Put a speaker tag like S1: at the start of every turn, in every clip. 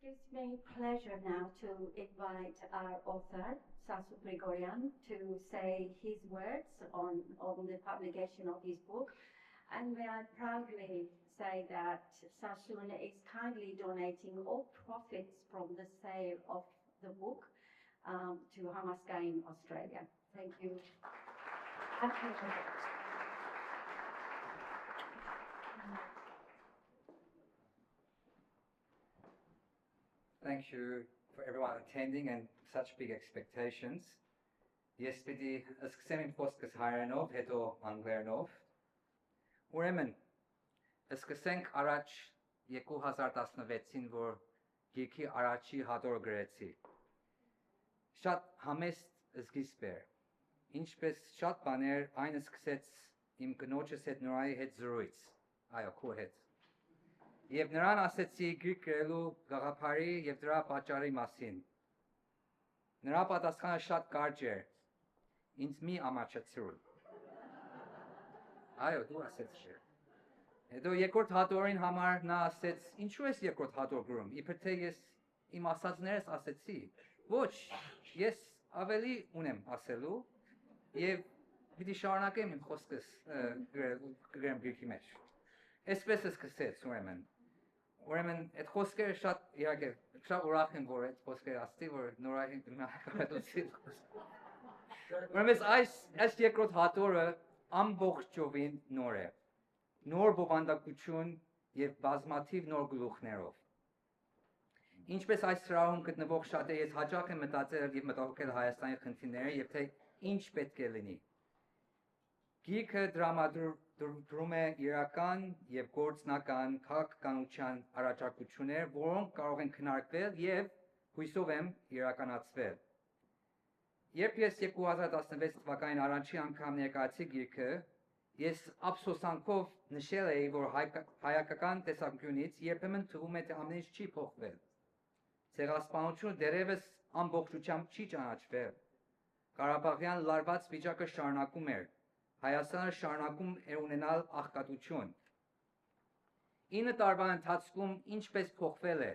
S1: Gives me pleasure now to invite our author, Sassoon Grigorian, to say his words on the publication of his book. And may I proudly say that Sassoon is kindly donating all profits from the sale of the book to Hamazkaine, Australia. Thank you.
S2: Thank you for everyone attending and such big expectations. Ես պիտի սկսեմ իմ խոսքս հայերենով, հետո անգլերենով։ Ուրեմն, սկսենք առաջ 2016-ին, որ գիրքի առաջի հատորը գրեցի։ Շատ համեստ սկիզբ էր։ Ինչպես շատ բաներ, այն սկսեց իմ կնոջս հետ Նորայի հետ զրույց, այո, քո հետ։ Եվ նրան ասեցի գիրք գրելու գաղափարի եւ դրա պատճառի մասին։ Նրա պատասխանը շատ կարճ էր. Ինձ մի ամաչեցրու։ Այո, դու ասեցի։ Հետո երկրորդ հատորին համար նա ասեց. Ինչու ես երկրորդ հատոր գրում։ Իբր թե ես իմ ասածներս ասեցի։ Ոչ, ես ավելի ունեմ ասելու եւ պիտի շարունակեմ իմ խոսքս գրեմ գիրքի մեջ։ Այսպես սկսեց ուրեմն։ Ուրեմն այդ խոսքերը շատ իհարկե շատ ուրախ եմ որ այդ խոսքերը ասեցի որ Նորայի կարդացի։ Ուրեմն այս երկրորդ հատորը ամբողջովին նոր է։ Նոր բովանդակություն եւ բազմաթիվ նոր գլուխներով։ Ինչպես այս սրահում գտնվող շատերը ես հաճախ եմ մտածել եւ մտահոգել Հայաստանի խնդիրները եւ թե ինչ պետք է լինի։ Գիրքը դրամադրում է իրական եւ գործնական քաղաքականության առաջարկություններ, որոնք կարող են քննարկվել եւ հույսով եմ իրականացվել։ Երբ ես 2016 թվականին առաջին անգամ ներկայացի գիրքը, ես ափսոսանքով նշել էի, որ հայկական տեսանկյունից երբեմն թվում է թե ամեն ինչ չի փոխվել։ Ցեղասպանությունը դեռևս ամբողջությամբ չի ճանաչվել։ Ղարաբաղյան լարված վիճակը շարունակում էր։ Հայաստանը շարունակում է ունենալ աղքատություն։ 9 տարվա ընթացքում ինչպես փոխվել է։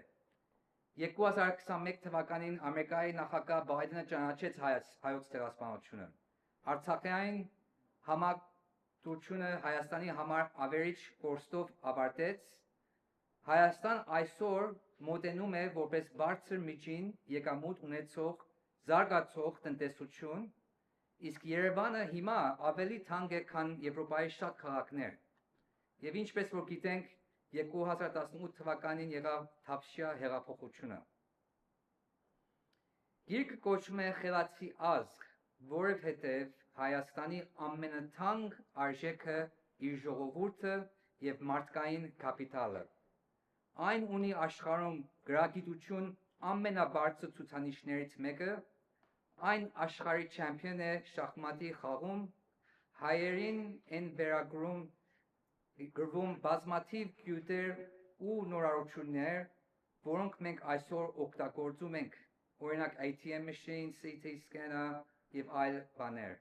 S2: 2021 թվականին Ամերիկայի նախագահ Բայդենը ճանաչեց հայոց ցեղասպանությունը։ Արցախյան համակարգությունը Հայաստանի համար ավերիչ կորստով ավարտեց։ Հայաստան այսօր մոտենում է որպես բարձր միջին եկամուտ ունեցող զարգացող տնտեսություն, իսկ Երևանը հիմա ավելի թանկ է, քան Եվրոպայի շատ քաղաքներ։ Եվ ինչպես որ գիտենք, 2018 թվականին եղավ Թավշյա հեղափոխությունը։ Գիրքը կոչվում է Խելացի ազգ, որովհետև Հայաստանի ամենաթանկ արժեքը իր ժողովուրդը եւ մարդկային կապիտալը։ Այն ունի աշխարհում գրագիտություն ամենաբարձր ցուցանիշներից մեկը, այն աշխարհի չեմպիոն է շախմատի խաղում, հայերին են գրվում բազմաթիվ գյուտեր ու նորարարություններ, որոնք մենք այսօր օգտագործում ենք, օրինակ ATM machine, CT scanner եւ այլ բաներ։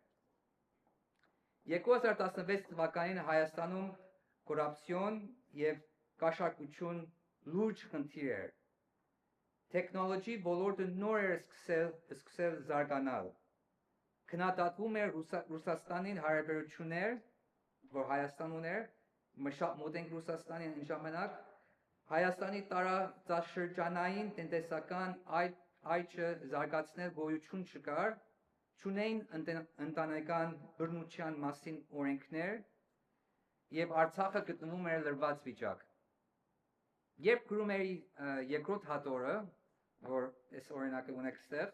S2: 2016 թվականին Հայաստանում կոռուպցիոն եւ կաշառքություն լուրջ խնդիր էր։ Տեխնոլոգի ոլորտը նոր էր սկսել զարգանալ։ Քննադատվում էր Ռուսաստանին հարաբերություններ, որ Հայաստան ուներ, շատ մոտ ենք Ռուսաստանին այն ժամանակ, Հայաստանի տարածաշրջանային տնտեսական այճը զարգացնել գոյություն չկար, չունեին ընտանեկան բռնության մասին օրենքներ եւ Արցախը գտնվում էր լրված վիճակ։ Երբ գրում էի երկրորդ հատորը, որ այս օրինակը ունեք ստեղ,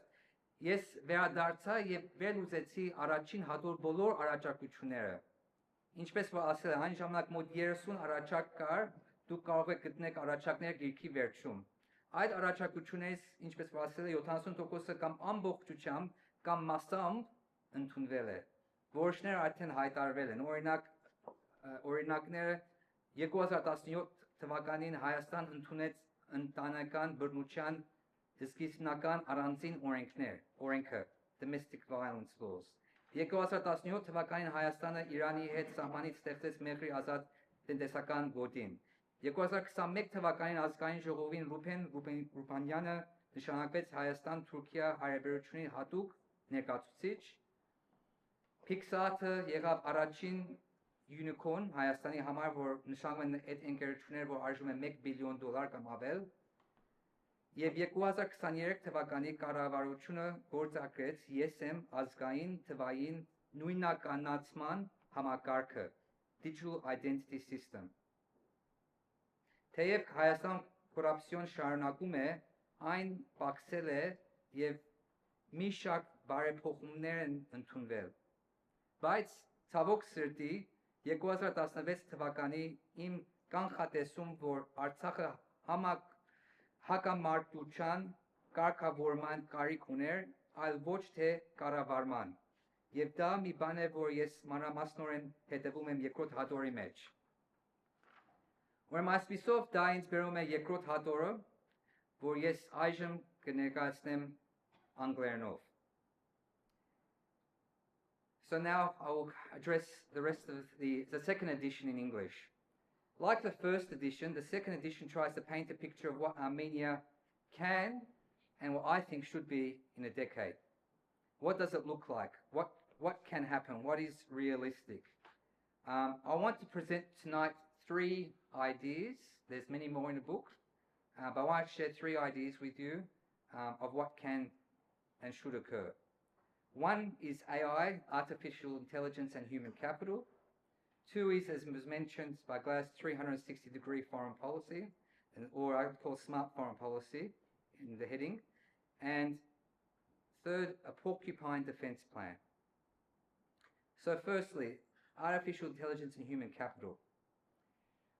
S2: ես վերադարձա եւ վերլուծեցի առաջին հատոր բոլոր առաջարկությունները։ Ինչպես որ ասել եմ, այն ժամանակ մոտ 30 առաջարկ կար, դուք կարող եք գտնել առաջարկներ գիրքի վերջում։ Այդ առաջարկություններից, ինչպես որ ասել եմ, 70%-ը կամ ամբողջությամբ կամ մասամբ ընդունվել է։ Որոշները արդեն հայտարարվել են։ Օրինակները 2017 թվականին Հայաստան ընդունեց ընտանեկան բռնության սկզբնական առանձին օրենքը Domestic Violence Laws։ 2017 թվականին Հայաստանը Իրանի հետ սահմանից ստեղծեց մեղրի ազատ տնտեսական գոտին։ 2021 թվականին ազգային ժողովին Ռուփանյանը նշանակվեց Հայաստան-Թուրքիա հարաբերությունների հատուկ ներկայացուցիչ։ Pixar-ը եղավ առաջին unicorn Հայաստանի համար, որ նշանակում են այդ ընկերությունները, որ արժում են $1 բիլիոն կամ ավել։ Եվ 2023 թվականի կառավարությունը գործարկեց ESM ազգային թվային նույնականացման համակարգը Digital Identity System։ Թեև Հայաստան կոռուպցիոն շարունակում է, այն պակսել է եւ մի շարք բարեփոխումներ են ընդունվել։ Բայց ցավոք սրտի 2016 թվականի իմ կանխատեսում, որ Արցախը հակամարտության կարգավորման կարիք ուներ, այլ ոչ թե կառավարման։ Եվ դա մի բան է, որ ես մանրամասնորեն հետևում եմ երկրորդ հատորի մեջ։ Ուրեմն այսպիսով դա ինձ բերում է երկրորդ հատորը, որ ես այժմ կներկայացնեմ անգլերենով։ So now I will address the rest of the second edition in English. Like the first edition, the second edition tries to paint a picture of what Armenia can and what I think should be in a decade. What does it look like? What can happen? What is realistic? I want to present tonight 3 ideas. There's many more in the book, but I want to share 3 ideas with you of what can and should occur. One is AI, artificial intelligence and human capital. 2 is, as was mentioned by Gladys, 360-degree foreign policy, or I would call smart foreign policy in the heading. And 3rd, a porcupine defense plan. So firstly, artificial intelligence and human capital.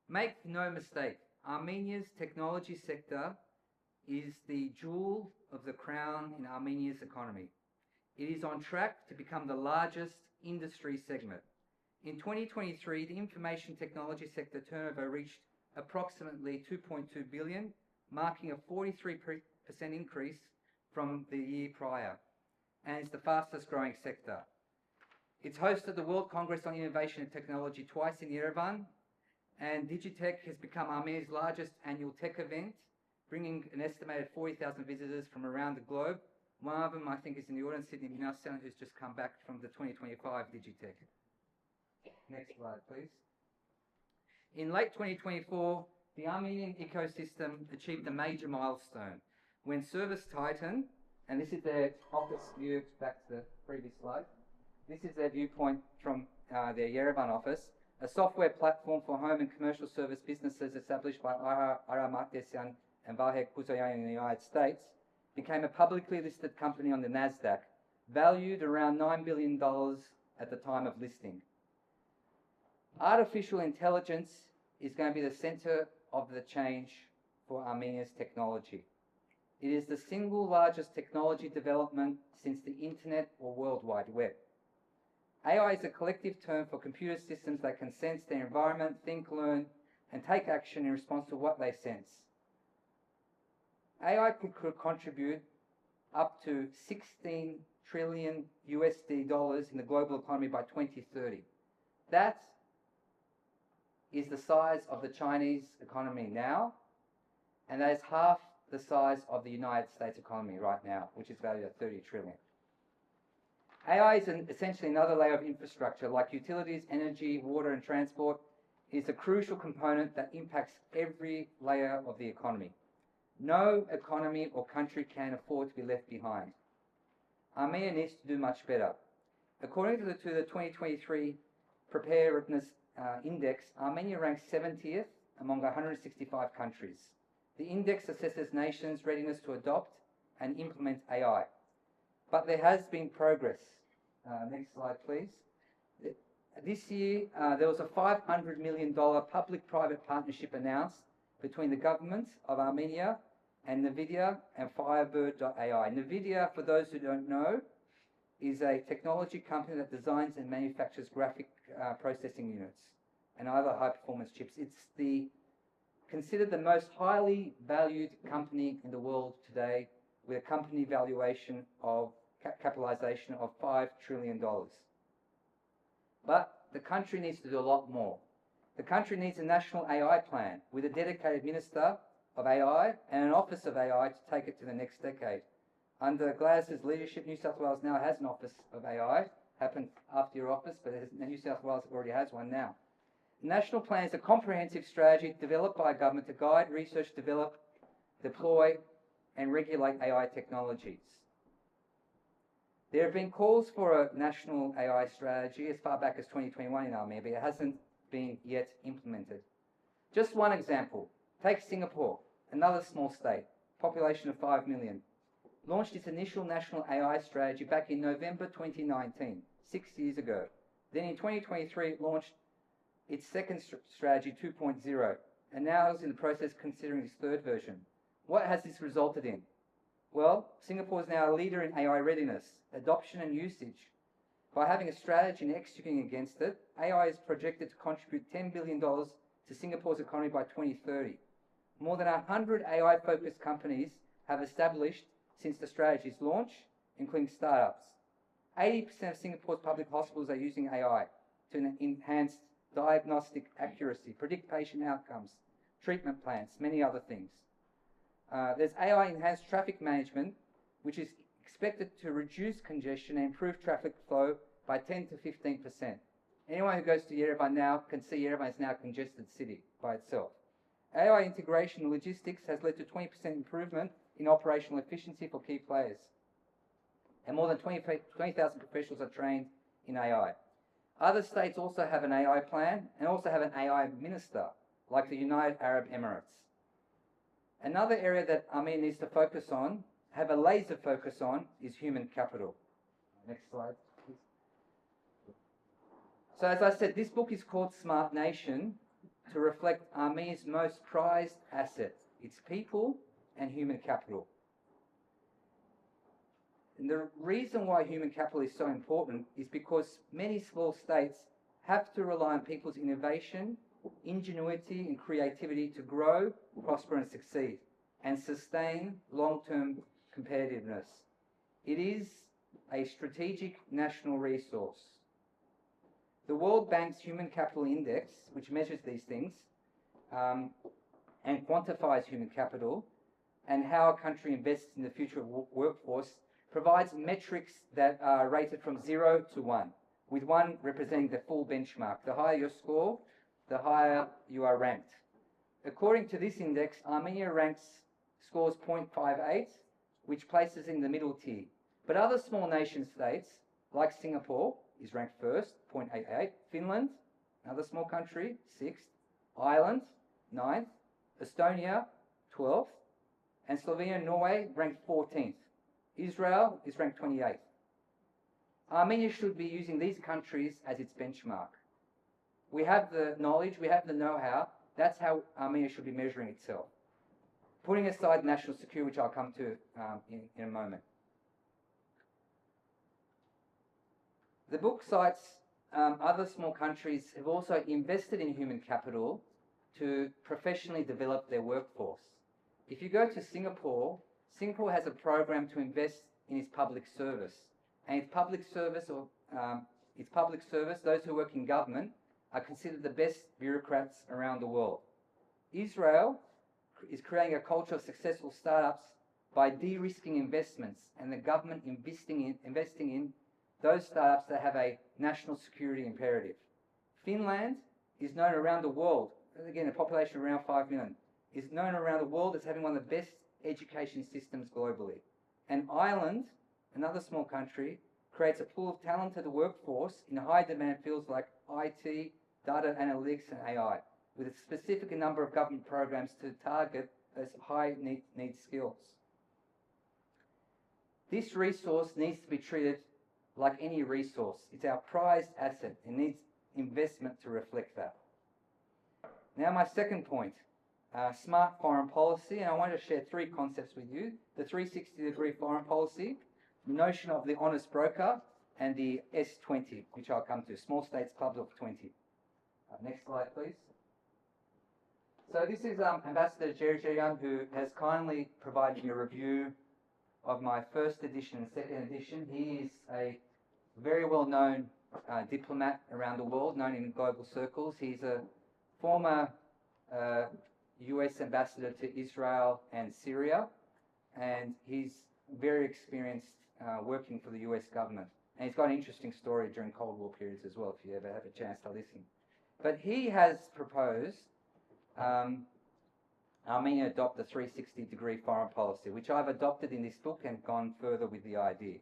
S2: Make no mistake, Armenia's technology sector is the jewel of the crown in Armenia's economy. It is on track to become the largest industry segment. In 2023, the information technology sector turnover reached approximately 2.2 billion, marking a 43% increase from the year prior, and it's the fastest growing sector. It's hosted the World Congress on Innovation and Technology twice in Yerevan, and Digitech has become Armenia's largest annual tech event, bringing an estimated 40,000 visitors from around the globe. One of them, I think, is in the audience, Sydney Minassian, who's just come back from the 2025 Digitech. Next slide, please. In late 2024, the Armenian ecosystem achieved a major milestone when Service Titan, and this is their office view, back to the previous slide. This is their viewpoint from their Yerevan office, a software platform for home and commercial service businesses established by Ara Sarafian and Vahe Kuzoyan in the United States, became a publicly listed company on the NASDAQ, valued around $9 billion at the time of listing. Artificial intelligence is going to be the center of the change for Armenia's technology. It is the single largest technology development since the internet or World Wide Web. AI is a collective term for computer systems that can sense their environment, think, learn, and take action in response to what they sense. AI could contribute up to $16 trillion in the global economy by 2030. That is the size of the Chinese economy now, and that is half the size of the United States economy right now, which is valued at $30 trillion. AI is essentially another layer of infrastructure, like utilities, energy, water, and transport. It is a crucial component that impacts every layer of the economy. No economy or country can afford to be left behind. Armenia needs to do much better. According to the 2023 Preparedness Index, Armenia ranks 70th among 165 countries. The index assesses nations' readiness to adopt and implement AI. But there has been progress. Next slide, please. This year, there was a $500 million public-private partnership announced between the government of Armenia and NVIDIA and Firebird.ai. NVIDIA, for those who don't know, is a technology company that designs and manufactures graphic processing units and other high-performance chips. It's considered the most highly valued company in the world today, with a company valuation of capitalization of $5 trillion. But the country needs to do a lot more. The country needs a national AI plan with a dedicated Minister of AI and an Office of AI to take it to the next decade. Under Gladys's leadership, New South Wales now has an Office of AI. Happened after your office, but New South Wales already has one now. The national plan is a comprehensive strategy developed by government to guide, research, develop, deploy, and regulate AI technologies. There have been calls for a national AI strategy as far back as 2021 in Armenia, but it hasn't been yet implemented. Just one example. Take Singapore, another small state, population of 5 million. Launched its initial national AI strategy back in November 2019, 6 years ago. Then in 2023, it launched its second strategy 2.0, and now is in the process considering its third version. What has this resulted in? Well, Singapore is now a leader in AI readiness, adoption and usage. By having a strategy and executing against it, AI is projected to contribute $10 billion to Singapore's economy by 2030. More than 100 AI-focused companies have established since the strategy's launch, including startups. 80% of Singapore's public hospitals are using AI to enhance diagnostic accuracy, predict patient outcomes, treatment plans, many other things. There's AI-enhanced traffic management, which is expected to reduce congestion and improve traffic flow by 10 to 15%. Anyone who goes to Yerevan now can see Yerevan is now a congested city by itself. AI integration in logistics has led to 20% improvement in operational efficiency for key players. And more than 20,000 professionals are trained in AI. Other states also have an AI plan and also have an AI minister, like the United Arab Emirates. Another area that Armenia needs to focus on, have a laser focus on, is human capital. Next slide, please. So as I said, this book is called Smart Nation to reflect Armenia's most prized asset, its people and human capital. And the reason why human capital is so important is because many small states have to rely on people's innovation, ingenuity and creativity to grow, prosper and succeed and sustain long-term competitiveness. It is a strategic national resource. The World Bank's Human Capital Index, which measures these things and quantifies human capital and how a country invests in the future of workforce, provides metrics that are rated from 0 to 1, with 1 representing the full benchmark. The higher your score, the higher you are ranked. According to this index, Armenia scores 0.58, which places in the middle tier. But other small nation states, like Singapore, is ranked first, 0.88. Finland, another small country, 6th. Ireland, 9th. Estonia, 12th. And Slovenia and Norway ranked 14th. Israel is ranked 28th. Armenia should be using these countries as its benchmark. We have the knowledge, we have the know-how. That's how Armenia should be measuring itself. Putting aside national security, which I'll come to in a moment. The book cites other small countries have also invested in human capital to professionally develop their workforce. If you go to Singapore, Singapore has a program to invest in its public service. And its public service, those who work in government, are considered the best bureaucrats around the world. Israel is creating a culture of successful startups by de-risking investments and the government investing in those startups that have a national security imperative. Finland is known around the world, again a population of around 5 million, is known around the world as having one of the best education systems globally. And Ireland, another small country, creates a pool of talented workforce in high demand fields like IT, data analytics and AI, with a specific number of government programs to target those high need skills. This resource needs to be treated like any resource. It's our prized asset. It needs investment to reflect that. Now my second point, smart foreign policy, and I want to share 3 concepts with you. The 360-degree foreign policy, the notion of the honest broker, and the S20, which I'll come to, Small States Club of 20. Next slide, please. So this is Ambassador Berejiklian, who has kindly provided me a review of my first edition and second edition. He is a very well-known diplomat around the world, known in global circles. He's a former US ambassador to Israel and Syria, and he's very experienced working for the US government. And he's got an interesting story during Cold War periods as well, if you ever have a chance to listen. But he has proposed Armenia adopt the 360-degree foreign policy, which I've adopted in this book and gone further with the idea.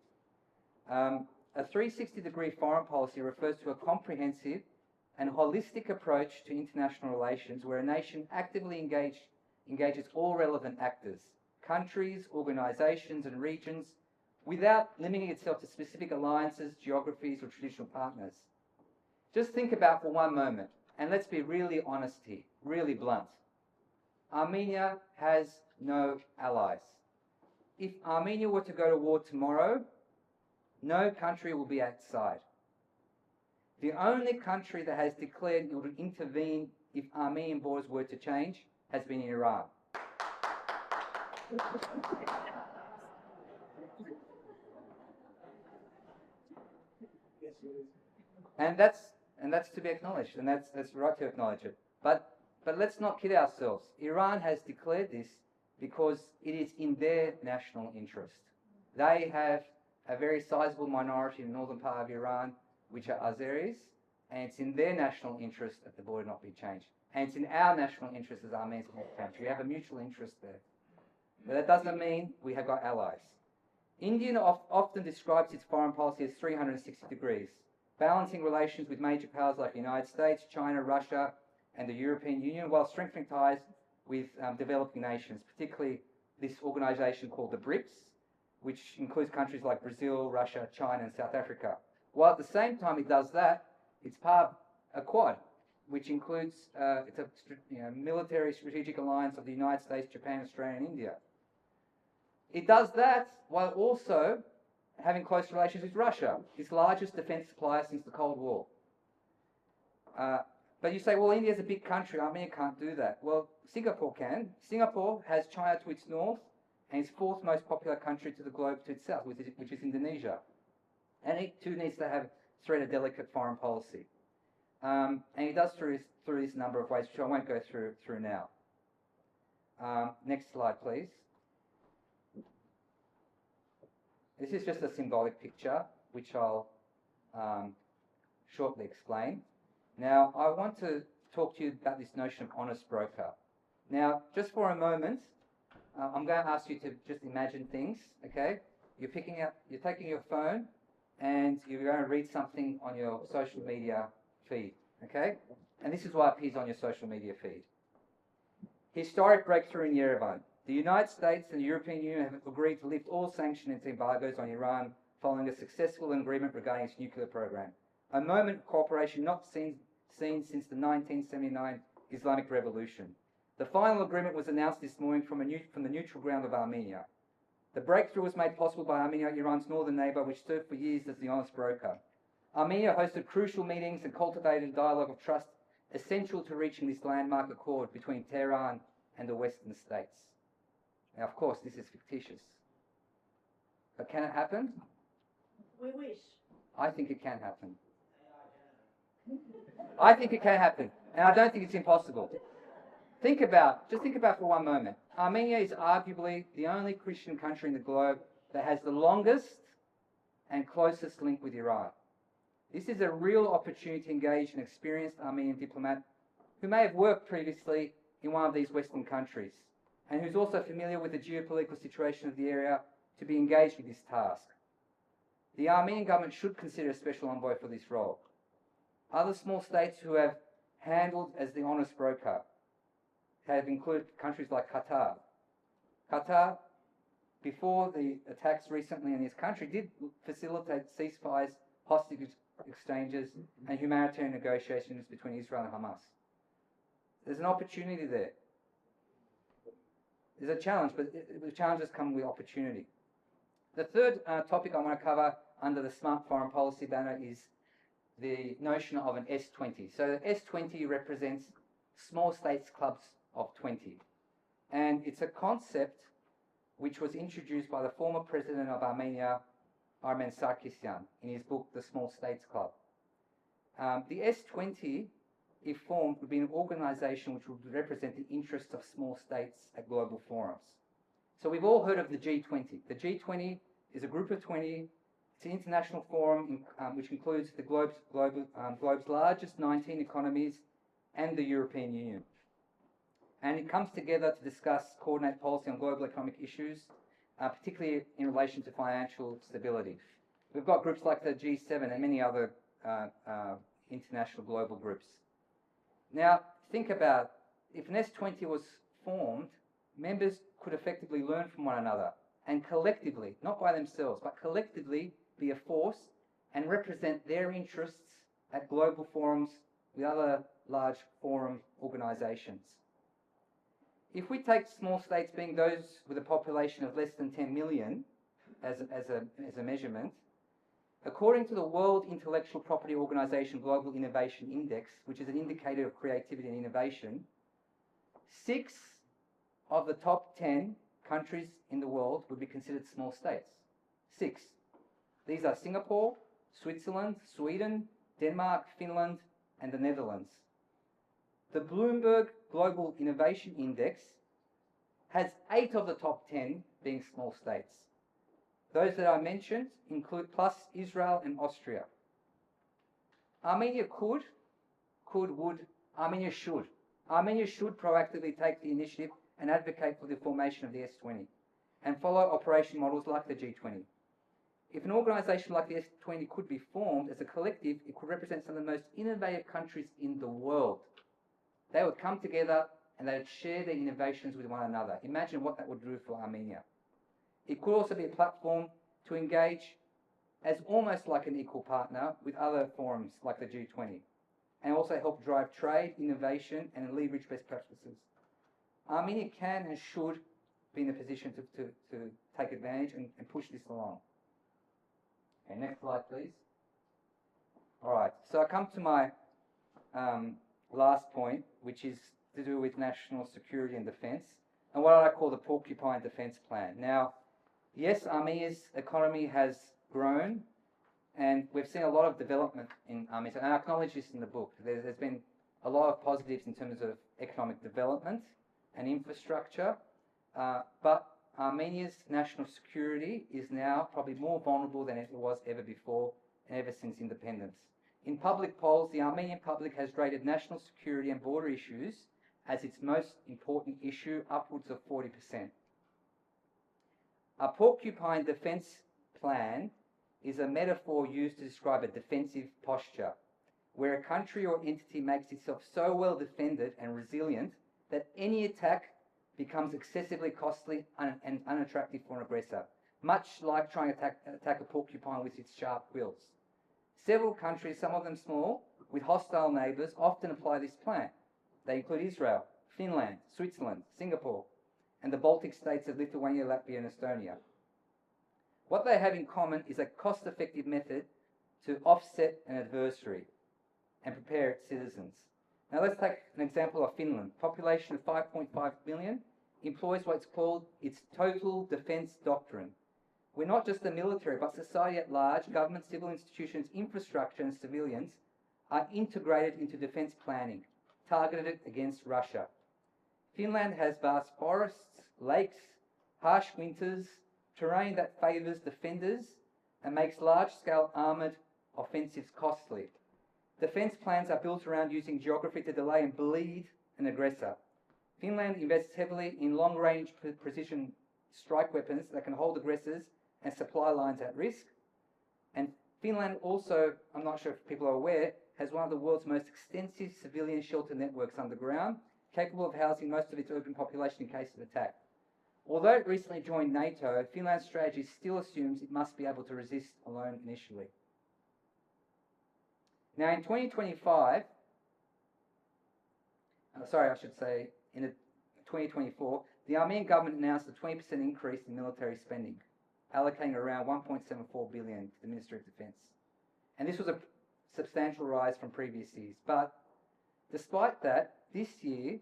S2: A 360-degree foreign policy refers to a comprehensive and holistic approach to international relations where a nation actively engages all relevant actors, countries, organisations and regions, without limiting itself to specific alliances, geographies or traditional partners. Just think about for one moment, and let's be really honest here, really blunt. Armenia has no allies. If Armenia were to go to war tomorrow, no country will be outside. The only country that has declared it would intervene if Armenian borders were to change has been Iran. And that's to be acknowledged, and that's right to acknowledge it. But let's not kid ourselves. Iran has declared this because it is in their national interest. They have a very sizable minority in the northern part of Iran, which are Azeris, and it's in their national interest that the border not be changed. And it's in our national interest as Armenians in that country. We have a mutual interest there. But that doesn't mean we have got allies. India often describes its foreign policy as 360 degrees, balancing relations with major powers like the United States, China, Russia, and the European Union, while strengthening ties with developing nations, particularly this organisation called the BRICS, which includes countries like Brazil, Russia, China, and South Africa. While at the same time it does that, it's part of a Quad, which includes it's a military strategic alliance of the United States, Japan, Australia, and India. It does that while also having close relations with Russia, its largest defence supplier since the Cold War. But you say, well, India's a big country, Armenia can't do that. Well, Singapore can. Singapore has China to its north, and its fourth most popular country to the globe to its south, which is Indonesia. And it too needs to thread a delicate foreign policy. And it does through this number of ways, which I won't go through now. Next slide, please. This is just a symbolic picture, which I'll shortly explain. Now, I want to talk to you about this notion of honest broker. Now, just for a moment, I'm going to ask you to just imagine things, okay? You're taking your phone, and you're going to read something on your social media feed, okay? And this is what appears on your social media feed. Historic breakthrough in Yerevan. The United States and the European Union have agreed to lift all sanctions and embargoes on Iran following a successful agreement regarding its nuclear program. A moment of cooperation not seen since the 1979 Islamic Revolution. The final agreement was announced this morning from the neutral ground of Armenia. The breakthrough was made possible by Armenia, Iran's northern neighbour, which served for years as the honest broker. Armenia hosted crucial meetings and cultivated a dialogue of trust essential to reaching this landmark accord between Tehran and the Western states. Now, of course, this is fictitious. But can it happen?
S1: We wish.
S2: I think it can happen. I think it can happen, and I don't think it's impossible. Just think about for one moment. Armenia is arguably the only Christian country in the globe that has the longest and closest link with Iran. This is a real opportunity to engage an experienced Armenian diplomat who may have worked previously in one of these Western countries and who's also familiar with the geopolitical situation of the area to be engaged with this task. The Armenian government should consider a special envoy for this role. Other small states who have handled as the honest broker have included countries like Qatar. Qatar, before the attacks recently in this country, did facilitate ceasefires, hostage exchanges, and humanitarian negotiations between Israel and Hamas. There's an opportunity there. There's a challenge, but the challenges come with opportunity. The third topic I want to cover under the Smart Foreign Policy banner is the notion of an S20. So the S20 represents small states clubs of 20. And it's a concept which was introduced by the former president of Armenia, Ara Sarafian, in his book, The Small States Club. The S20 if formed, would be an organisation which would represent the interests of small states at global forums. So we've all heard of the G20. The G20 is a group of 20. It's an international forum which includes the globe's largest 19 economies and the European Union. And it comes together to discuss, coordinate policy on global economic issues, particularly in relation to financial stability. We've got groups like the G7 and many other international global groups. Now, think about if an S20 was formed, members could effectively learn from one another and collectively, not by themselves, but collectively be a force and represent their interests at global forums with other large forum organisations. If we take small states being those with a population of less than 10 million as a measurement, according to the World Intellectual Property Organization Global Innovation Index, which is an indicator of creativity and innovation, 6 of the top 10 countries in the world would be considered small states. 6. These are Singapore, Switzerland, Sweden, Denmark, Finland, and the Netherlands. The Bloomberg Global Innovation Index has 8 of the top 10 being small states. Those that I mentioned include plus Israel and Austria. Armenia would. Armenia should. Armenia should proactively take the initiative and advocate for the formation of the S20 and follow operation models like the G20. If an organisation like the S20 could be formed as a collective, it could represent some of the most innovative countries in the world. They would come together and they would share their innovations with one another. Imagine what that would do for Armenia. It could also be a platform to engage as almost like an equal partner with other forums like the G20 and also help drive trade, innovation and leverage best practices. Armenia can and should be in a position to take advantage and push this along. Okay, next slide please. Alright, so I come to my last point, which is to do with national security and defence and what I call the porcupine defence plan. Now, yes, Armenia's economy has grown and we've seen a lot of development in Armenia, and I acknowledge this in the book. There's been a lot of positives in terms of economic development and infrastructure, but Armenia's national security is now probably more vulnerable than it was ever before and ever since independence. In public polls, the Armenian public has rated national security and border issues as its most important issue, upwards of 40%. A porcupine defence plan is a metaphor used to describe a defensive posture, where a country or entity makes itself so well defended and resilient that any attack becomes excessively costly and unattractive for an aggressor, much like trying to attack a porcupine with its sharp quills. Several countries, some of them small, with hostile neighbours, often apply this plan. They include Israel, Finland, Switzerland, Singapore, and the Baltic states of Lithuania, Latvia, and Estonia. What they have in common is a cost-effective method to offset an adversary and prepare its citizens. Now let's take an example of Finland. Population of 5.5 million employs what's called its total defence doctrine, where not just the military but society at large, government, civil institutions, infrastructure and civilians are integrated into defence planning, targeted against Russia. Finland has vast forests, lakes, harsh winters, terrain that favours defenders and makes large-scale armoured offensives costly. Defence plans are built around using geography to delay and bleed an aggressor. Finland invests heavily in long-range precision strike weapons that can hold aggressors and supply lines at risk. And Finland also, I'm not sure if people are aware, has one of the world's most extensive civilian shelter networks underground, capable of housing most of its urban population in case of attack. Although it recently joined NATO, Finland's strategy still assumes it must be able to resist alone initially. Now in 2025, in 2024, the Armenian government announced a 20% increase in military spending, allocating around 1.74 billion to the Ministry of Defence. And this was a substantial rise from previous years. But despite that, this year,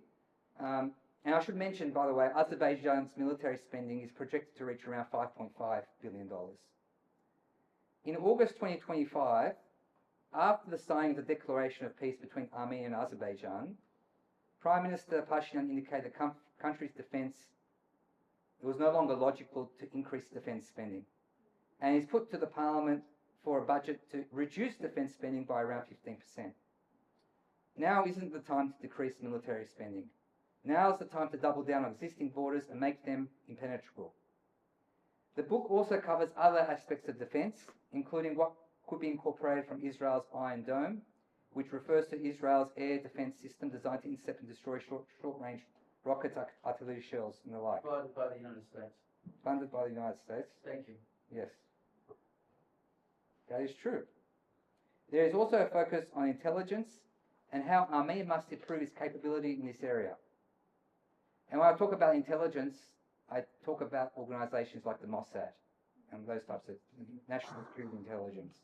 S2: and I should mention, by the way, Azerbaijan's military spending is projected to reach around $5.5 billion. In August 2025, after the signing of the declaration of peace between Armenia and Azerbaijan, Prime Minister Pashinyan indicated the country's defence, it was no longer logical to increase defence spending. And he's put to the parliament for a budget to reduce defence spending by around 15%. Now isn't the time to decrease military spending. Now is the time to double down on existing borders and make them impenetrable. The book also covers other aspects of defence, including what could be incorporated from Israel's Iron Dome, which refers to Israel's air defence system designed to intercept and destroy short-range rockets, artillery shells, and the like.
S3: Funded by the United States.
S2: Funded by the United States.
S3: Thank you.
S2: Yes. That is true. There is also a focus on intelligence and how Armenia must improve its capability in this area. And when I talk about intelligence, I talk about organisations like the Mossad and those types of national security intelligence.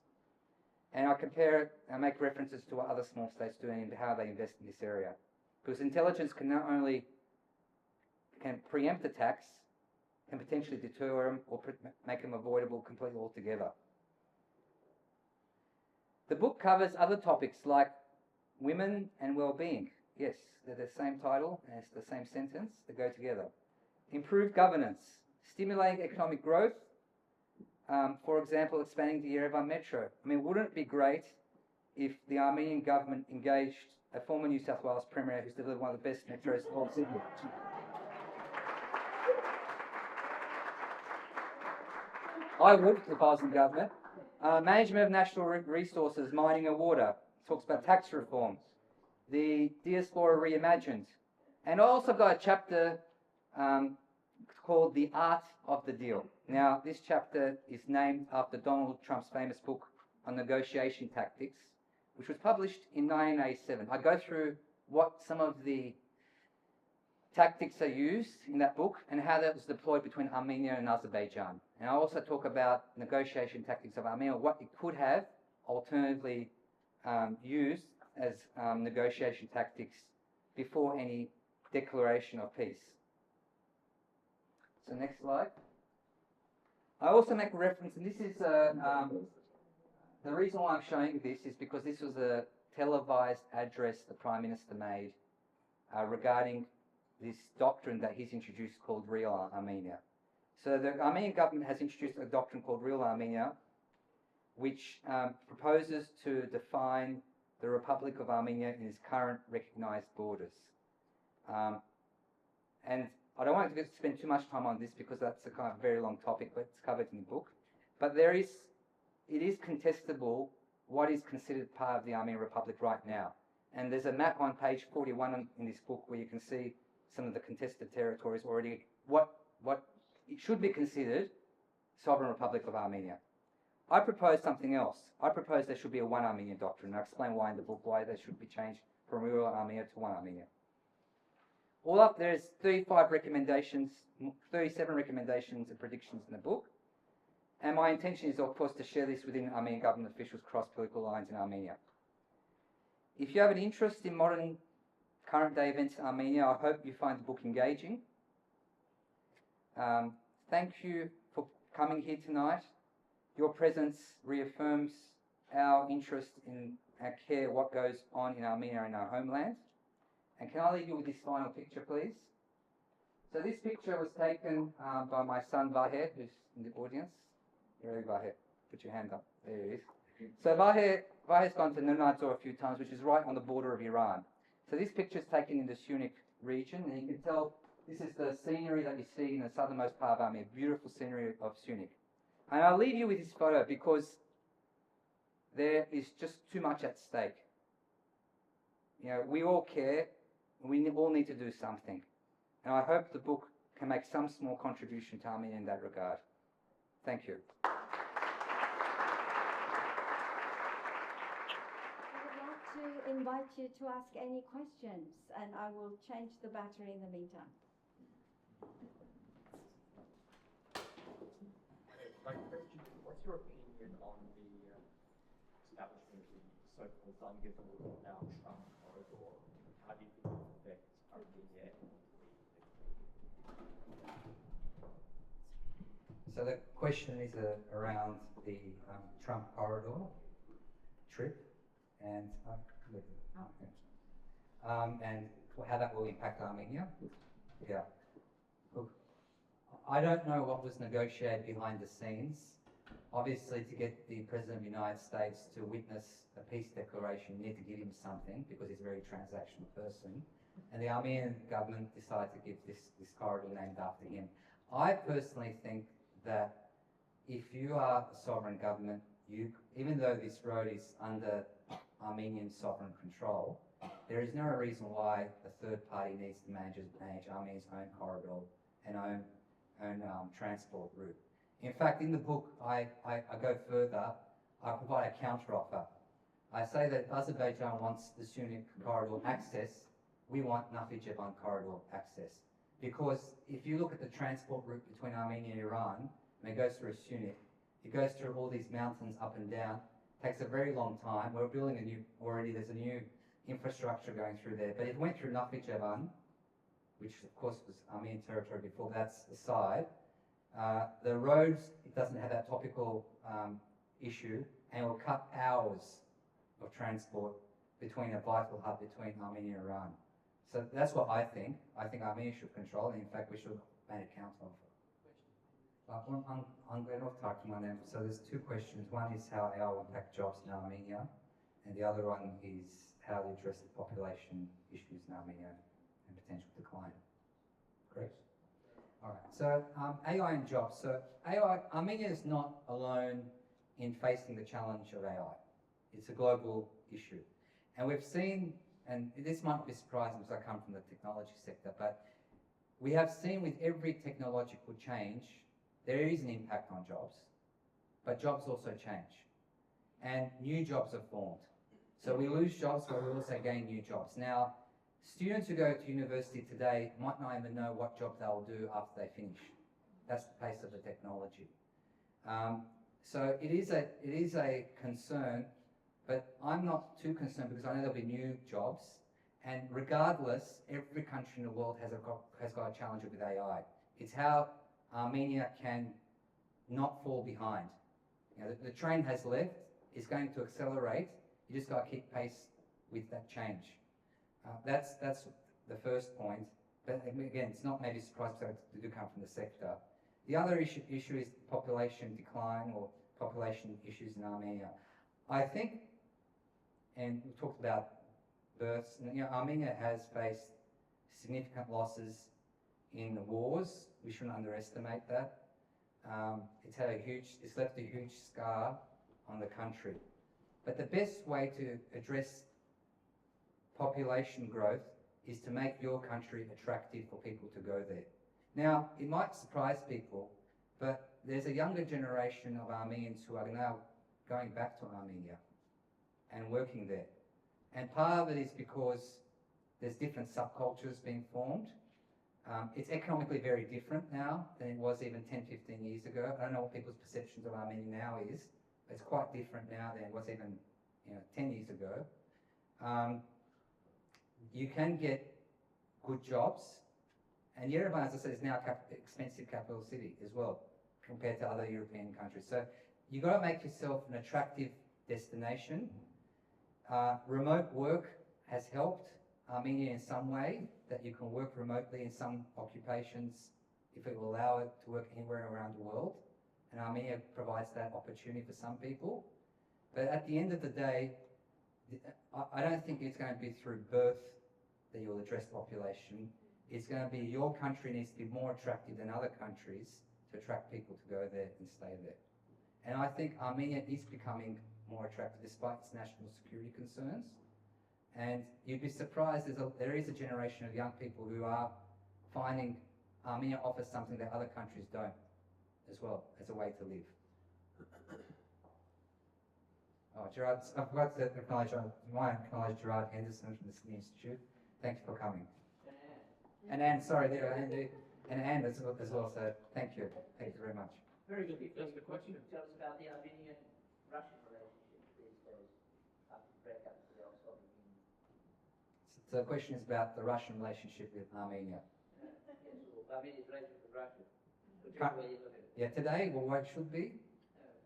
S2: And I compare it and make references to what other small states do and how they invest in this area. Because intelligence can not only preempt attacks, can potentially deter them or make them avoidable completely altogether. The book covers other topics like women and well-being. Yes, they're the same title and it's the same sentence. They go together. Improved governance, stimulating economic growth. For example, expanding the Yerevan Metro. I mean, wouldn't it be great if the Armenian government engaged a former New South Wales Premier who's delivered one of the best metros in all Sydney? I would, if I was in government. Management of national resources, mining and water. Talks about tax reforms. The diaspora reimagined. And I also got a chapter called The Art of the Deal. Now, this chapter is named after Donald Trump's famous book on negotiation tactics, which was published in 1987. I go through what some of the tactics are used in that book and how that was deployed between Armenia and Azerbaijan. And I also talk about negotiation tactics of Armenia, what it could have alternatively used as negotiation tactics before any declaration of peace. So next slide. I also make a reference, and this is the reason why I'm showing you this is because this was a televised address the Prime Minister made regarding this doctrine that he's introduced called Real Armenia. So the Armenian government has introduced a doctrine called Real Armenia, which proposes to define the Republic of Armenia in its current recognized borders. And I don't want to spend too much time on this because that's a kind of very long topic, but it's covered in the book. But it is contestable what is considered part of the Armenian Republic right now. And there's a map on page 41 in this book where you can see some of the contested territories already, what it should be considered Sovereign Republic of Armenia. I propose something else. I propose there should be a one Armenian doctrine. I explain why in the book, why they should be changed from Real Armenia to one Armenia. All up, there's 37 recommendations and predictions in the book. And my intention is, of course, to share this within Armenian government officials across political lines in Armenia. If you have an interest in modern current day events in Armenia, I hope you find the book engaging. Thank you for coming here tonight. Your presence reaffirms our interest in our care what goes on in Armenia and our homeland. And can I leave you with this final picture, please? So this picture was taken by my son Vahe, who's in the audience. Here, Vahe, put your hand up. There he is. So Vahe's gone to Nurnadzo a few times, which is right on the border of Iran. So this picture is taken in the Sunnik region, and you can tell this is the scenery that you see in the southernmost part of Armenia, beautiful scenery of Sunnik. And I'll leave you with this photo because there is just too much at stake. You know, we all care, and we all need to do something. And I hope the book can make some small contribution to Armenia in that regard. Thank you.
S1: I would like to invite you to ask any questions, and I will change the battery in the meantime.
S4: My question is, what's your opinion on the establishment of the so-called Zangezur now Trump corridor? How do you think it affects Armenia?
S2: So the question is around the Trump corridor trip. and and how that will impact Armenia. Yeah. Look, I don't know what was negotiated behind the scenes. Obviously, to get the President of the United States to witness a peace declaration, you need to give him something because he's a very transactional person. And the Armenian government decided to give this corridor named after him. I personally think that if you are a sovereign government, even though this road is under Armenian sovereign control, there is no reason why a third party needs to manage Armenia's own corridor and own transport route. In fact, in the book, I go further. I provide a counteroffer. I say that Azerbaijan wants the Sunni corridor access. We want Nakhchivan corridor access. Because if you look at the transport route between Armenia and Iran, and it goes through Sunni, it goes through all these mountains up and down, takes a very long time. We're building there's a new infrastructure going through there. But it went through Nakhchivan, which of course was Armenian territory before, that's the side. The roads, it doesn't have that topical issue, and it will cut hours of transport between a vital hub between Armenia and Iran. So that's what I think. I think Armenia should control it. In fact, we should make a counter-offer. So there's two questions. One is how AI will impact jobs in Armenia, and the other one is how to address the population issues in Armenia and potential decline. Correct? All right. So AI and jobs. So AI, Armenia is not alone in facing the challenge of AI. It's a global issue. And we've seen, and this might be surprising because I come from the technology sector, but we have seen with every technological change, there is an impact on jobs, but jobs also change. And new jobs are formed. So we lose jobs, but we also gain new jobs. Now, students who go to university today might not even know what job they'll do after they finish. That's the pace of the technology. So it is a concern, but I'm not too concerned because I know there'll be new jobs. And regardless, every country in the world has got a challenge with AI. It's how Armenia can not fall behind. You know, the train has left, it's going to accelerate. You just got to keep pace with that change. That's the first point. But again, it's not maybe surprising because they do come from the sector. The other issue is population decline or population issues in Armenia. I think, and we talked about births, you know, Armenia has faced significant losses in the wars. We shouldn't underestimate that. It's left a huge scar on the country. But the best way to address population growth is to make your country attractive for people to go there. Now, it might surprise people, but there's a younger generation of Armenians who are now going back to Armenia and working there. And part of it is because there's different subcultures being formed. It's economically very different now than it was even 10, 15 years ago. I don't know what people's perceptions of Armenia now is. It's quite different now than it was even 10 years ago. You can get good jobs, and Yerevan, as I said, is now an expensive capital city as well compared to other European countries. So you've got to make yourself an attractive destination. Remote work has helped Armenia in some way, that you can work remotely in some occupations if it will allow it to work anywhere around the world. And Armenia provides that opportunity for some people. But at the end of the day, I don't think it's going to be through birth that you'll address population. It's going to be your country needs to be more attractive than other countries to attract people to go there and stay there. And I think Armenia is becoming more attractive despite its national security concerns. And you'd be surprised, there is a generation of young people who are finding Armenia offers something that other countries don't as well, as a way to live. Oh, Gerard, I forgot to acknowledge Gerard Henderson from the Sydney Institute. Thank you for coming. And Anne, sorry, there, and Anne as well, so thank you. Thank you very much.
S3: Very good. That's the question.
S5: Tell us about the Armenian-Russian relationship these days after the breakup of the Oxford Union.
S2: So the question is about the Russian relationship with Armenia.
S5: Yes, well, Armenia's relationship with Russia. Particularly you look at it.
S2: Yeah, today, well, what it should be?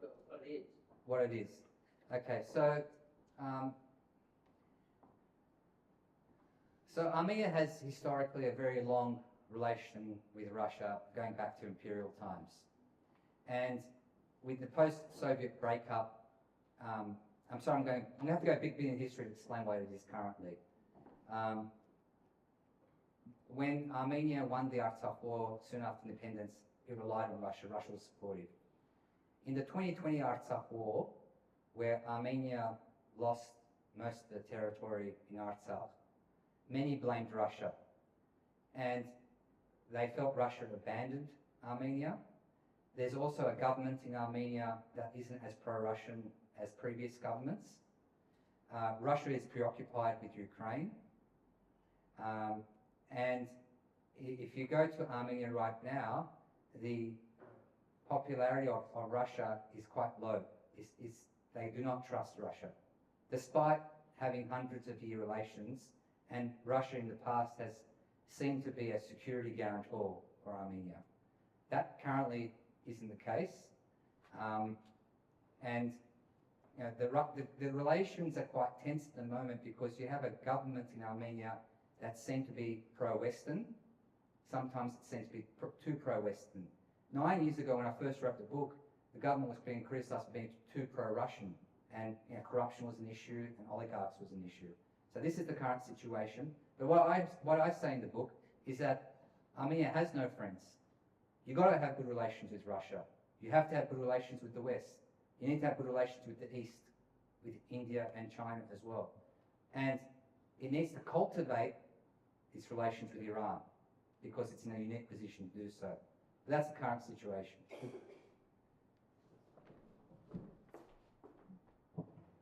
S5: What it is.
S2: What it is. Okay, so So Armenia has historically a very long relation with Russia going back to imperial times. And with the post-Soviet breakup, I'm sorry, I'm going to have to go a bit in history to explain what it is currently. When Armenia won the Artsakh War soon after independence, it relied on Russia. Russia was supportive. In the 2020 Artsakh War, where Armenia lost most of the territory in Artsakh, many blamed Russia. And they felt Russia had abandoned Armenia. There's also a government in Armenia that isn't as pro-Russian as previous governments. Russia is preoccupied with Ukraine. And if you go to Armenia right now, the popularity of Russia is quite low. They do not trust Russia. Despite having hundreds of year relations, and Russia in the past has seemed to be a security guarantor for Armenia. That currently isn't the case. And you know, the relations are quite tense at the moment because you have a government in Armenia that seems to be pro-Western. Sometimes it seems to be too pro-Western. 9 years ago when I first wrote the book, the government was being criticised for being too pro-Russian, and you know, corruption was an issue and oligarchs was an issue. So this is the current situation. But what I say in the book is that Armenia has no friends. You've got to have good relations with Russia. You have to have good relations with the West. You need to have good relations with the East, with India and China as well. And it needs to cultivate its relations with Iran because it's in a unique position to do so. But that's the current situation.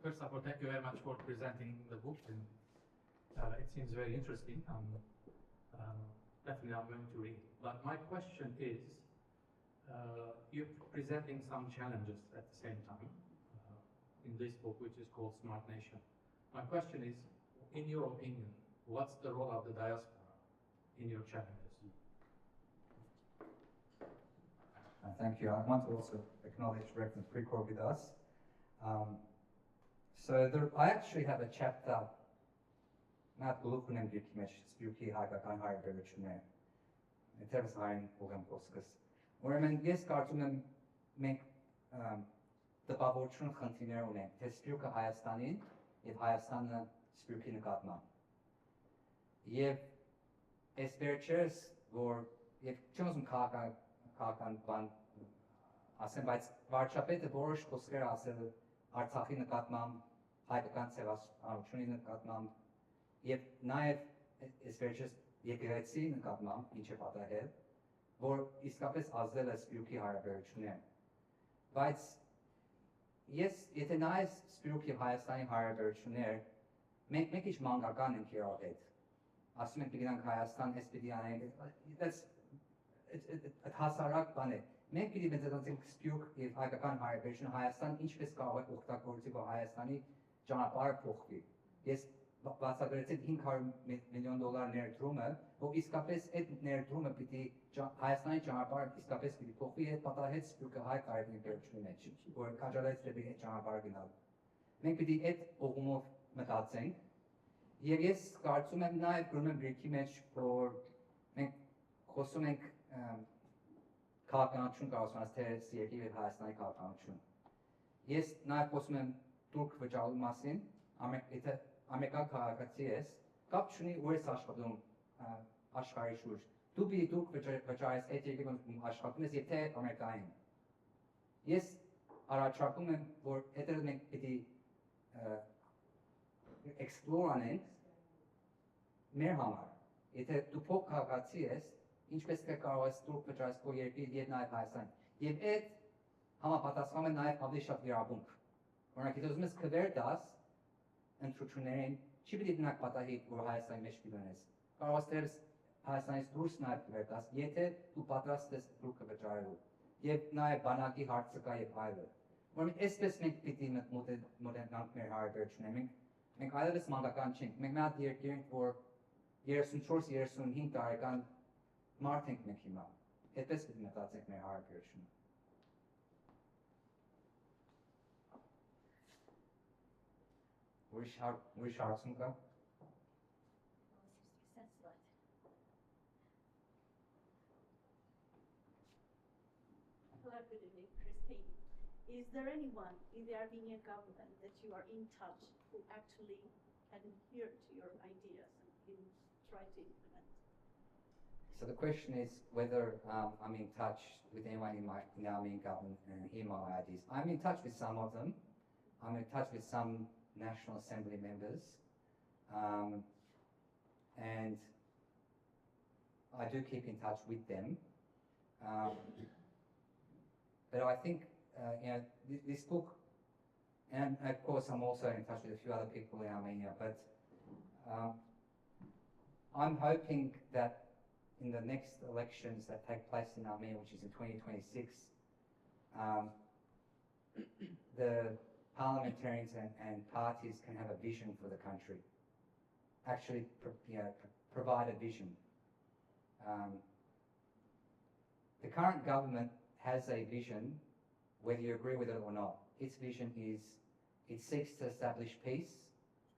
S3: First of all, thank you very much for presenting the book. And, it seems very interesting. Definitely I'm going to read. But my question is, you're presenting some challenges at the same time in this book, which is called Smart Nation. My question is, in your opinion, what's the role of the diaspora in your challenges?
S2: Thank you. I want to also acknowledge Reverend Gomidas. So I actually have a chapter, not Gulukunem Dikimech, Spooky Hagakan Higher Berejiklian. Tervis Hain Hogan Poskas. Or when yes, Cartoon make the Baborchun Continue, Tespiuka Hayastanin, if Hayastana Spooky Nakatman. Yev Esperchers or if Chosen Kakan Ban Asembites Varchapet, the Borish Kosker Asel Artaki Nakatman, Hyperkan Sevas Archunin Nakatman. Եվ նաև այսպես եկեղեցի նկատմամբ ինչ է պատահել, որ իսկապես ազդել է Սպիրուքի հարաբերություններին։ Բայց եթե նայես Սպիրուքի Հայաստանի հարաբերությունները, մենք մի քիչ մանկական ենք իրար հետ։ Ասում ենք գնանք Հայաստան, էս պիտի անենք, այդ հասարակ բան է։ Մենք պիտի մեծացնենք Սպիրուք եւ հայկական հարաբերությունը Հայաստան ինչպես կարող է օգտագործի, որ Հայաստանի ճանապարհը փոխվի։ Ես բացատրեցի $500 միլիոն ներդրումը, որ իսկապես այդ ներդրումը պիտի Հայաստանի ճանապարհը իսկապես պիտի փոխվի, այդ պատահեց Սպիրուքը հայ կարևորի վերջնի մեջ, որ քաջալերեց դեպի այդ ճանապարհը գնալ։ Մենք պիտի այդ ուղղումով մտածենք, եւ ես կարծում եմ նաեւ գրում եմ գրքի մեջ, որ մենք խոսում ենք քաղաքականություն կարող ասած թե երկրի եւ Հայաստանի քաղաքականություն։ Ես նաեւ խոսում եմ թուրք վճարելու մասին, եթե Ամերիկան քաղաքացի ես, կապ չունի ու ես աշխատում աշխարհի շուրջ։ Դու պիտի դուք վճարես այդ երկրում աշխատում ես, եթե Ամերիկային։ Ես առաջարկում եմ, որ հետո մենք պիտի explore անենք մեր համար։ Եթե դու փոք քաղաքացի ես, ինչպես կարող ես դուք վճարես քո երկրի եւ նաեւ Հայաստան։ Եվ այդ համապատասխանում է նաեւ ավելի շատ իրավունք։ Օրինակ, եթե ուզում ես քվեր դաս, ընտրություններին չի պիտի դնակ պատահի, որ Հայաստանի մեջ պիտի կարող ես դերս Հայաստանից դուրս նաև կվերտաս, եթե դու պատրաստ ես դուք վճարելու, եւ նաև բանակի հարցը կա եւ այլը։ Ուրեմն այսպես մենք պիտի մոտենանք մեր հարաբերություններին, մենք այլևս մանկական չենք, մենք մի հատ երկիր ենք, որ 34-35 տարեկան մարդ ենք մենք հիմա, այդպես պիտի մտածենք մեր հարաբերությունը։ Ուրիշ հարցում կա։
S6: campaign. Is there anyone in the Armenian government that you are in touch who actually can adhere to your ideas and try to implement?
S2: So the question is whether I'm in touch with anyone in the Armenian government and hear my ideas. I'm in touch with some of them. I'm in touch with some National Assembly members. And I do keep in touch with them. But I think, this book, and of course I'm also in touch with a few other people in Armenia, but I'm hoping that in the next elections that take place in Armenia, which is in 2026, the parliamentarians and parties can have a vision for the country. Actually, provide a vision. The current government has a vision, whether you agree with it or not. Its vision is it seeks to establish peace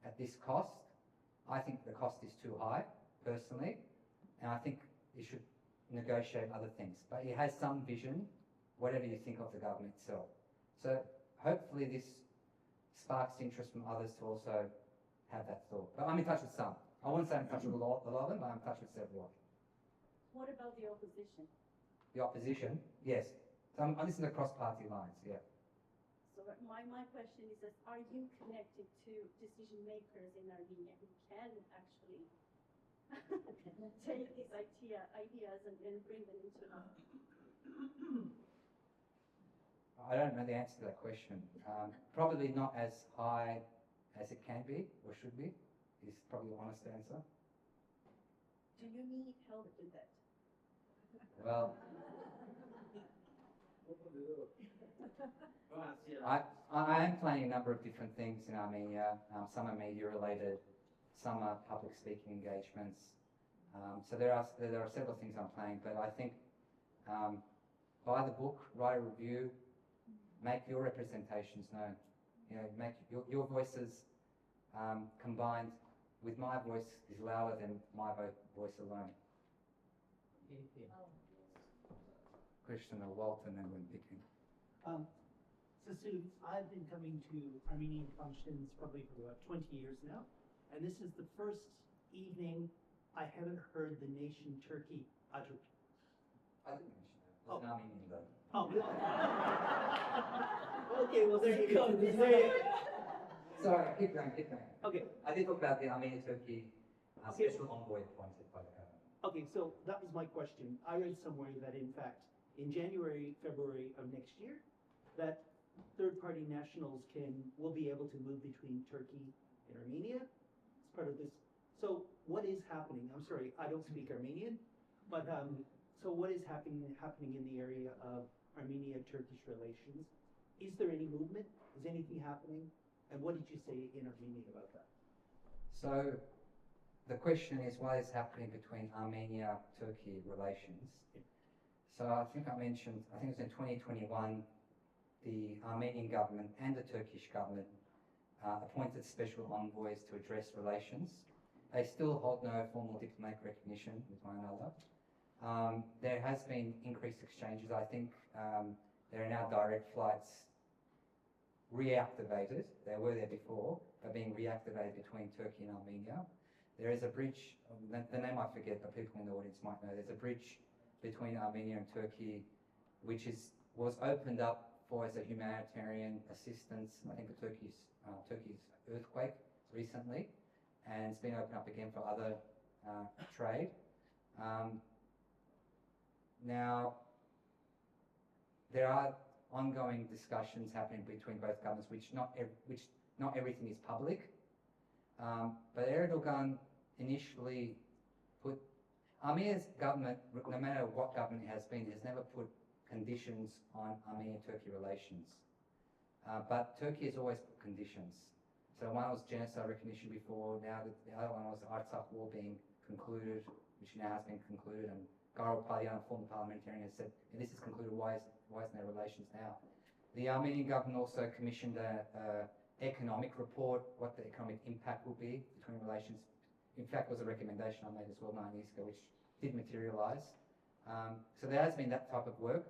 S2: at this cost. I think the cost is too high, personally, and I think it should negotiate other things. But it has some vision, whatever you think of the government itself. So hopefully this sparks interest from others to also have that thought. But I'm in touch with some. I wouldn't say I'm in touch with a lot of them, but I'm in touch with several.
S6: What about the opposition?
S2: The opposition, yes. So I'm listening across party lines, yeah.
S6: So my question is that are you connected to decision makers in Armenia who can actually take these ideas and bring them into
S2: I don't know the answer to that question. Probably not as high as it can be or should be, is probably the honest answer.
S6: Do you need help with that?
S2: Well, I am planning a number of different things in Armenia. Some are media related, some are public speaking engagements. So there are several things I'm planning, but I think buy the book, write a review, make your representations known. Make your voices combined with my voice is louder than my voice alone. Question or Walton and when picking.
S7: Sassoon, I've been coming to Armenian functions probably for about 20 years now, and this is the first evening I haven't heard the nation Turkey uttered.
S2: I didn't mention that. There's an Armenian though.
S7: Oh, okay, well there you go.
S2: Sorry, keep going.
S7: Okay.
S2: I did talk about the Armenia-Turkey special envoy appointed by the government.
S7: Okay, so that was my question. I read somewhere that in fact, in January, February of next year, that third-party nationals will be able to move between Turkey and Armenia as part of this. So what is happening? I'm sorry, I don't speak Armenian, but so what is happening in the area of Armenia-Turkish relations? Is there any movement? Is anything happening? And what did you say in Armenia about that?
S2: So the question is what is happening between Armenia-Turkey relations. So I think it was in 2021, the Armenian government and the Turkish government appointed special envoys to address relations. They still hold no formal diplomatic recognition with one another. There has been increased exchanges. I think there are now direct flights reactivated. They were there before, but being reactivated between Turkey and Armenia. There is a bridge, the name I forget, but people in the audience might know. There's a bridge between Armenia and Turkey, which was opened up as a humanitarian assistance, I think, for Turkey's earthquake recently, and it's been opened up again for other trade. Now, there are ongoing discussions happening between both governments, which not everything is public. But Erdogan initially put Armenia's government, no matter what government it has been, has never put conditions on Armenia-Turkey relations. But Turkey has always put conditions. So one was genocide recognition before, now the other one was the Artsakh War being concluded, which now has been concluded, and Garo Palyan, a former parliamentarian, has said, this is concluded, why isn't there relations now? The Armenian government also commissioned an economic report, what the economic impact will be between relations. In fact, was a recommendation I made as well 9 years ago, which did materialise. So there has been that type of work.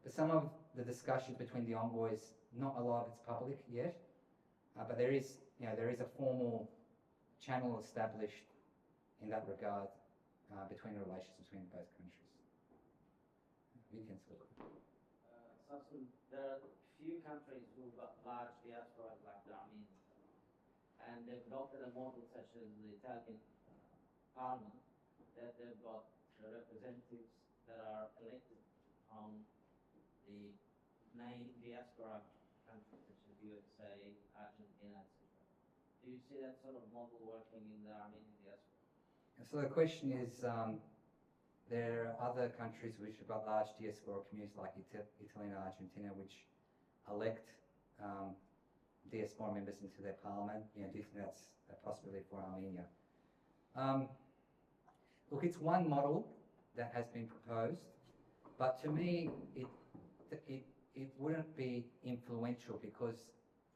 S2: But some of the discussions between the envoys, not a lot of it's public yet, but there is a formal channel established in that regard between the relations between both countries.
S5: Sassoon, there are few countries who've got large diasporas like the Armenians, and they've adopted a model such as the Italian parliament, that they've got representatives that are elected from the main diaspora countries such as USA, Argentina, etc. Do you see that sort of model working in the Armenian diaspora?
S2: So the question is, there are other countries which have got large diaspora communities like Italy and Argentina, which elect diaspora members into their parliament. Do you think that's a possibility for Armenia? Look, it's one model that has been proposed, but to me, it wouldn't be influential because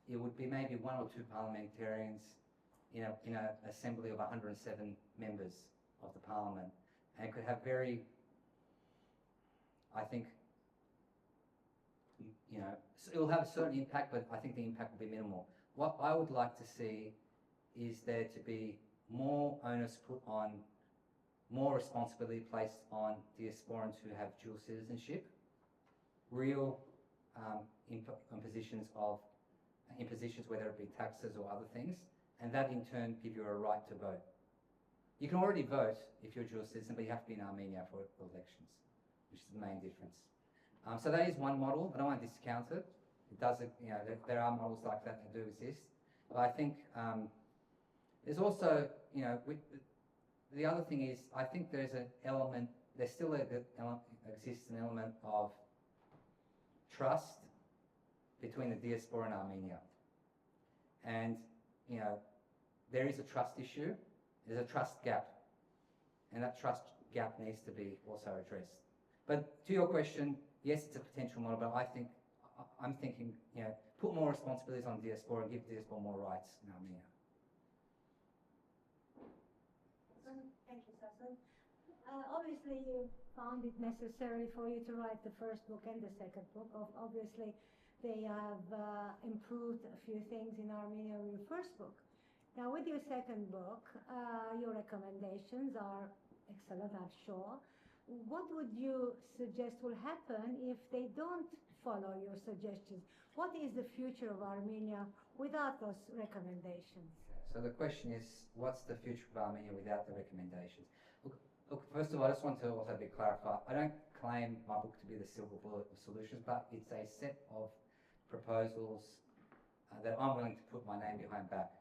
S2: it would be maybe one or two parliamentarians in an assembly of 107 members of the parliament, and it could have very, I think, it will have a certain impact, but I think the impact will be minimal. What I would like to see is there to be more onus put on, more responsibility placed on diasporans who have dual citizenship, real impositions, whether it be taxes or other things, and that in turn give you a right to vote. You can already vote if you're a dual citizen, but you have to be in Armenia for elections, which is the main difference. So that is one model. I don't want to discount it. It does, there are models like that that do exist. But I think there's also, the other thing is, I think there's an element, there still exists an element of trust between the diaspora and Armenia. And, there is a trust issue, there's a trust gap, and that trust gap needs to be also addressed. But to your question, yes, it's a potential model, but I'm thinking, put more responsibilities on diaspora and give diaspora more rights in Armenia.
S8: Thank you, Sassoon. Obviously, you found it necessary for you to write the first book and the second book. Obviously, they have improved a few things in Armenia with your first book. Now, with your second book, your recommendations are excellent, I'm sure. What would you suggest will happen if they don't follow your suggestions? What is the future of Armenia without those recommendations?
S2: So the question is, what's the future of Armenia without the recommendations? Look, first of all, I just want to also be clarified. I don't claim my book to be the silver bullet of solutions, but it's a set of proposals that I'm willing to put my name behind back.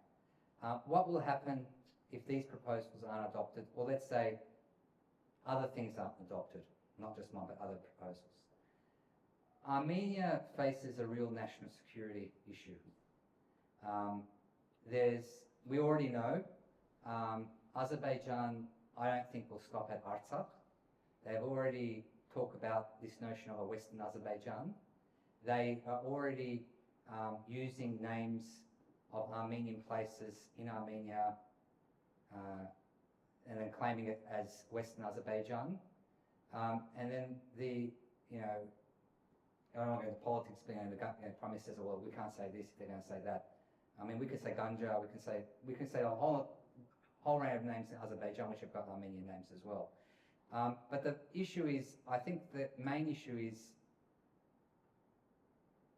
S2: What will happen if these proposals aren't adopted? Well, let's say other things aren't adopted, not just mine, but other proposals. Armenia faces a real national security issue. We already know, Azerbaijan, I don't think will stop at Artsakh. They've already talked about this notion of a Western Azerbaijan. They are already using names of Armenian places in Armenia and then claiming it as Western Azerbaijan. And then I don't want to go into politics, but the Prime Minister says, well, we can't say this if they're going to say that. I mean, we could say Ganja, we can say a whole range of names in Azerbaijan, which have got Armenian names as well. But the issue is, I think the main issue is,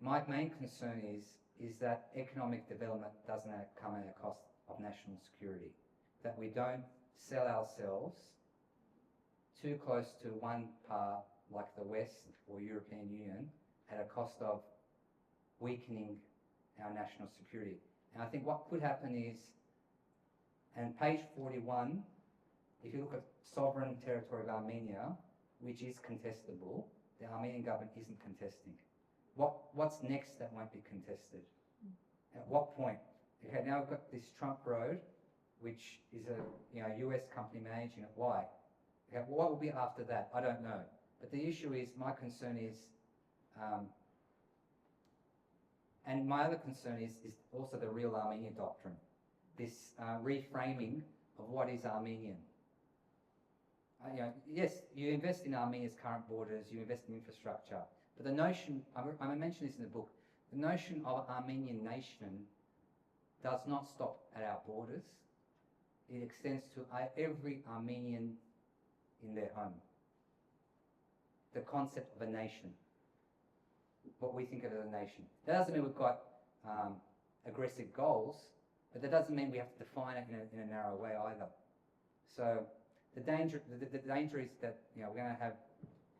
S2: my main concern is that economic development doesn't come at a cost of national security. That we don't sell ourselves too close to one part, like the West or European Union, at a cost of weakening our national security. And I think what could happen is, and page 41, if you look at sovereign territory of Armenia, which is contestable, the Armenian government isn't contesting. What's next that won't be contested? At what point? Okay, now we've got this Trump Road, which is a US company managing it. Why? Okay, well, what will be after that? I don't know. But the issue is, my concern is, and my other concern is also the real Armenian doctrine, this reframing of what is Armenian. Yes, you invest in Armenia's current borders, you invest in infrastructure, But the notion, I mention this in the book, the notion of Armenian nation does not stop at our borders. It extends to every Armenian in their home. The concept of a nation, what we think of as a nation. That doesn't mean we've got aggressive goals, but that doesn't mean we have to define it in a narrow way either. So the danger is that we're going to have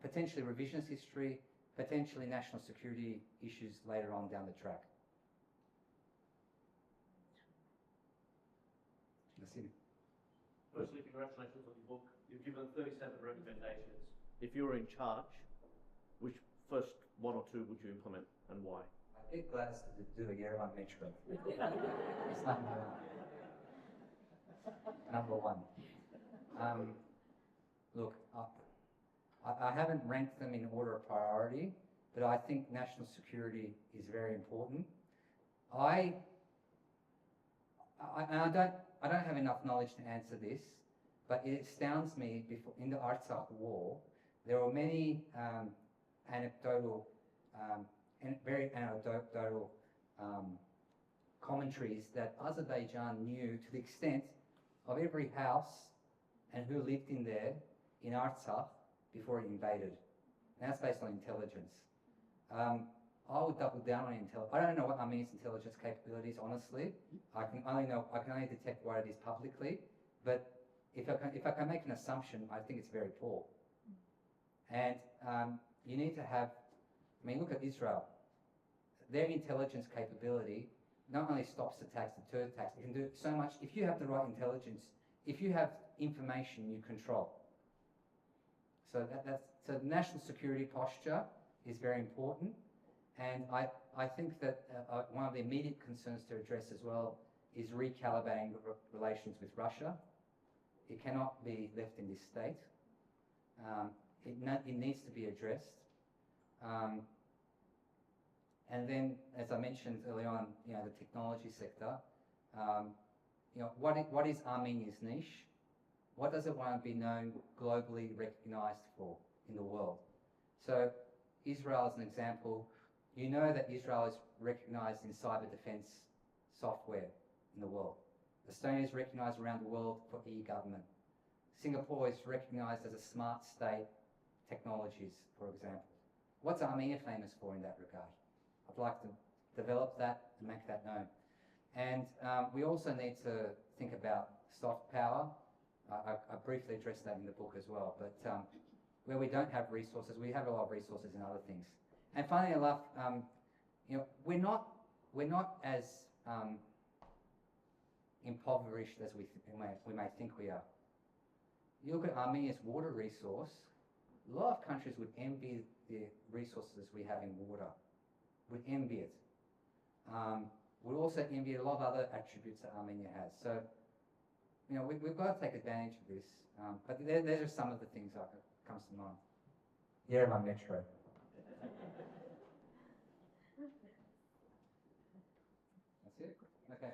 S2: potentially revisionist history, potentially national security issues later on down the track. That's it.
S9: Firstly, congratulations on the book. You've given 37 recommendations. If you were in charge, which first one or two would you implement and why?
S2: I think Gladys to do a year on metro. It's number one. Look, I haven't ranked them in order of priority, but I think national security is very important. I don't have enough knowledge to answer this, but it astounds me. In the Artsakh war, there were many very anecdotal commentaries that Azerbaijan knew to the extent of every house and who lived in there in Artsakh before it invaded. And that's based on intelligence. I would double down on intelligence. I don't know what Armenia's intelligence capabilities, honestly. I can only detect what it is publicly. But if I can make an assumption, I think it's very poor. And you need to have. Look at Israel. Their intelligence capability not only stops attacks, deters attacks. It can do so much. If you have the right intelligence, if you have information, you control. So so national security posture is very important. And I think that one of the immediate concerns to address as well is recalibrating relations with Russia. It cannot be left in this state. It needs to be addressed. And then, as I mentioned early on, the technology sector. What is Armenia's niche? What does it want to be known, globally recognised for in the world? So, Israel is an example. You know that Israel is recognised in cyber defence software in the world. Estonia is recognised around the world for e-government. Singapore is recognised as a smart state technologies, for example. What's Armenia famous for in that regard? I'd like to develop that and make that known. And we also need to think about soft power. I briefly addressed that in the book as well, but where we don't have resources, we have a lot of resources in other things. And finally enough, we're not as impoverished as we may think we are. You look at Armenia's water resource, a lot of countries would envy the resources we have in water, would envy it. Would also envy a lot of other attributes that Armenia has. So, we've got to take advantage of this. But those are some of the things that comes to mind. Yerevan Metro. That's it? Okay.